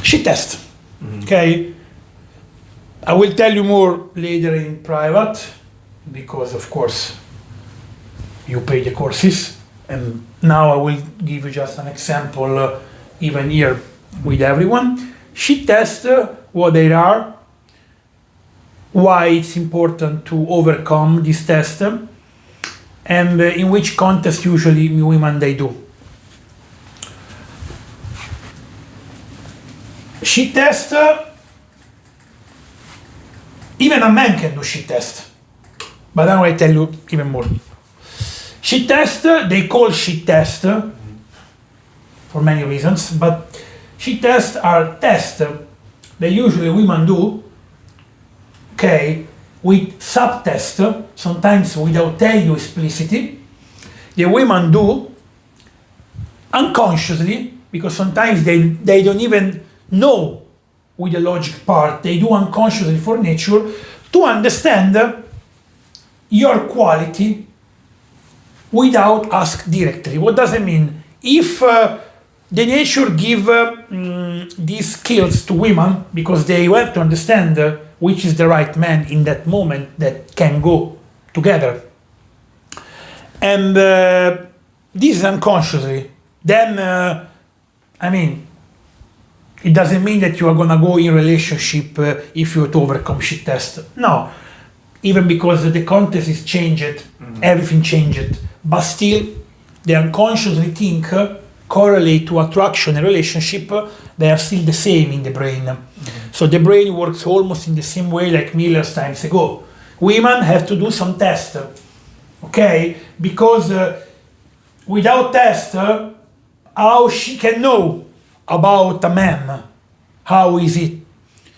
She test. Okay, I will tell you more later in private, because of course you pay the courses, and now I will give you just an example, even here with everyone. She tests what they are, why it's important to overcome this test, and in which context usually women they do. She test, even a man can do she test, but now I tell you even more. She test, they call she test for many reasons, but she tests are tests that usually women do, okay, with subtest, sometimes without telling you explicitly. The women do unconsciously, because sometimes they don't even know with the logic part, they do unconsciously for nature, to understand your quality without ask directly. What does it mean? If the nature give these skills to women, because they have to understand which is the right man in that moment that can go together, and this is unconsciously, then I mean, it doesn't mean that you are gonna go in relationship if you have to overcome shit test. No, even because the context is changed, everything changed, but still they unconsciously think correlate to attraction and relationship, they are still the same in the brain. So the brain works almost in the same way like millions times ago. Women have to do some test, okay? Because without test, how she can know about a man? How is it?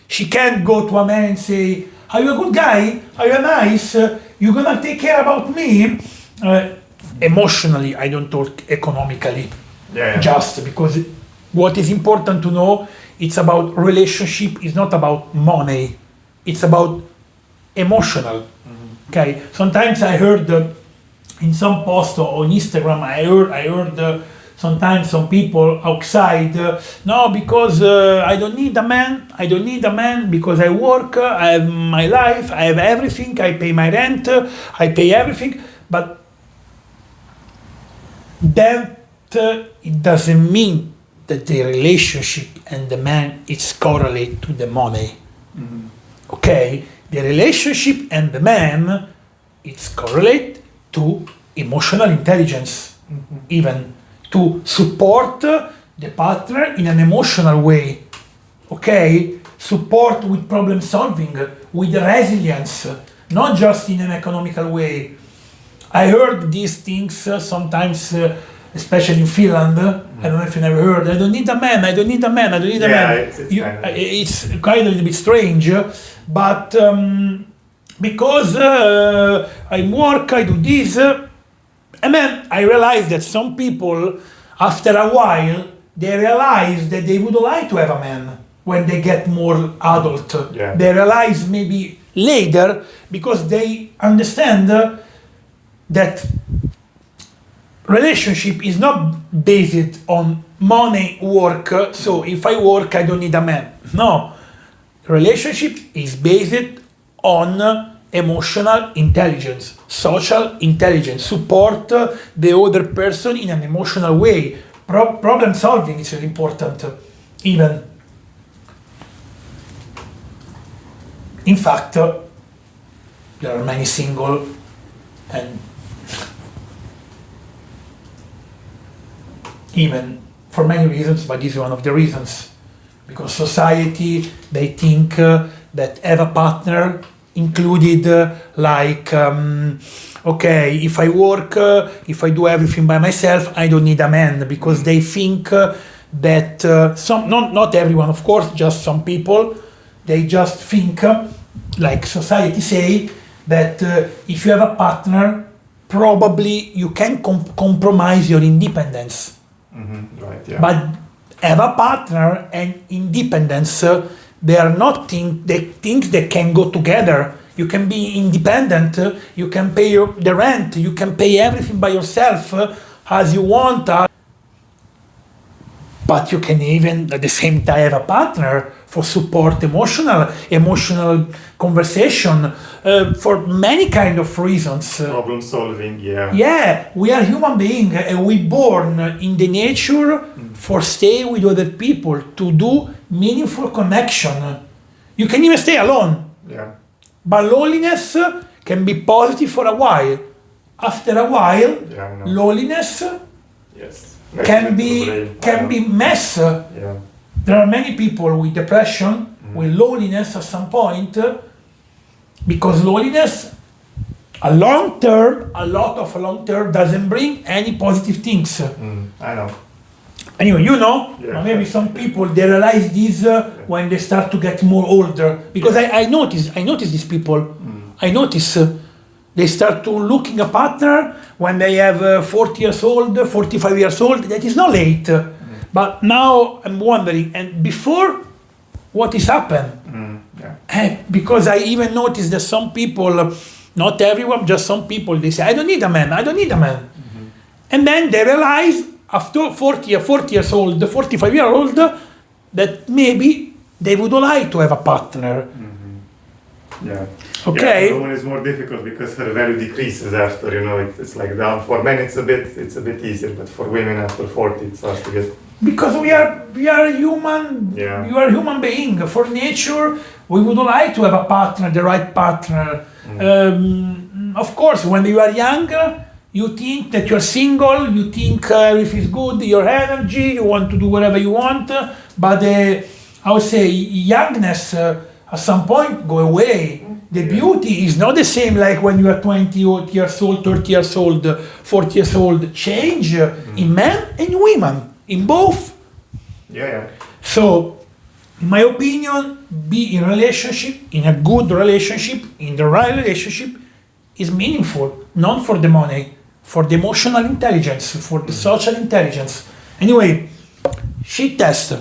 She can't go to a man and say, are you a good guy? Are you nice? You're gonna take care about me? Emotionally, I don't talk economically. Just because what is important to know, it's about relationship, it's not about money. It's about emotional. Okay. Sometimes I heard in some post on Instagram, I heard sometimes some people outside, no, because I don't need a man. I don't need a man because I work, I have my life, I have everything, I pay my rent, I pay everything. But that it doesn't mean that the relationship and the man is correlate to the money. Okay, the relationship and the man it's correlate to emotional intelligence, even to support the partner in an emotional way. Okay, support with problem solving, with resilience, not just in an economical way. I heard these things sometimes, especially in Finland. I don't know if you never heard. I don't need a man. I don't need a man. I don't need a man. It's kind of a little bit strange, but because I work, I do this, and then I realized that some people, after a while, they realize that they would like to have a man when they get more adult. They realize maybe later because they understand that relationship is not based on money, work. So if I work, I don't need a man. No, relationship is based on emotional intelligence, social intelligence, support the other person in an emotional way. Problem solving is very important, even. In fact, there are many single and even for many reasons, but this is one of the reasons. Because society, they think that have a partner included okay, if I work, if I do everything by myself, I don't need a man, because they think that not everyone, of course, just some people, they just think, like society say, that if you have a partner, probably you can compromise your independence. Right, yeah. But have a partner and independence, they are not things that can go together. You can be independent, you can pay the rent, you can pay everything by yourself as you want. But you can even at the same time have a partner for support emotional conversation, for many kind of reasons. Problem solving, yeah. Yeah, we are human beings and we born in the nature for stay with other people, to do meaningful connection. You can even stay alone. Yeah. But loneliness can be positive for a while. After a while, loneliness yes. can be mess. Yeah. There are many people with depression, with loneliness at some point, because loneliness, a lot of long term doesn't bring any positive things. I know. Anyway, maybe some people, they realize this when they start to get more older. Because I notice these people. I notice they start to looking a partner when they have 40 years old, 45 years old. That is not late. But now I'm wondering, and before, what is happened? Because I even noticed that some people, not everyone, just some people, they say, I don't need a man. And then they realize, after 40 years old, 45 years old, that maybe they would like to have a partner. Yeah. Okay. Yeah, for women it's more difficult because her value decreases after, it's like down. For men it's a bit easier, but for women after 40 it starts to get. Because we are human. Yeah. You are a human being. For nature, we would like to have a partner, the right partner. Of course, when you are young, you think that you're single, you think everything is good, your energy, you want to do whatever you want, but I would say youngness at some point go away. The beauty is not the same like when you are 20 years old, 30 years old, 40 years old. Change in men and women, in both. Yeah. So, in my opinion, be in a relationship, in a good relationship, in the right relationship, is meaningful, not for the money, for the emotional intelligence, for the social intelligence. Anyway, shit test.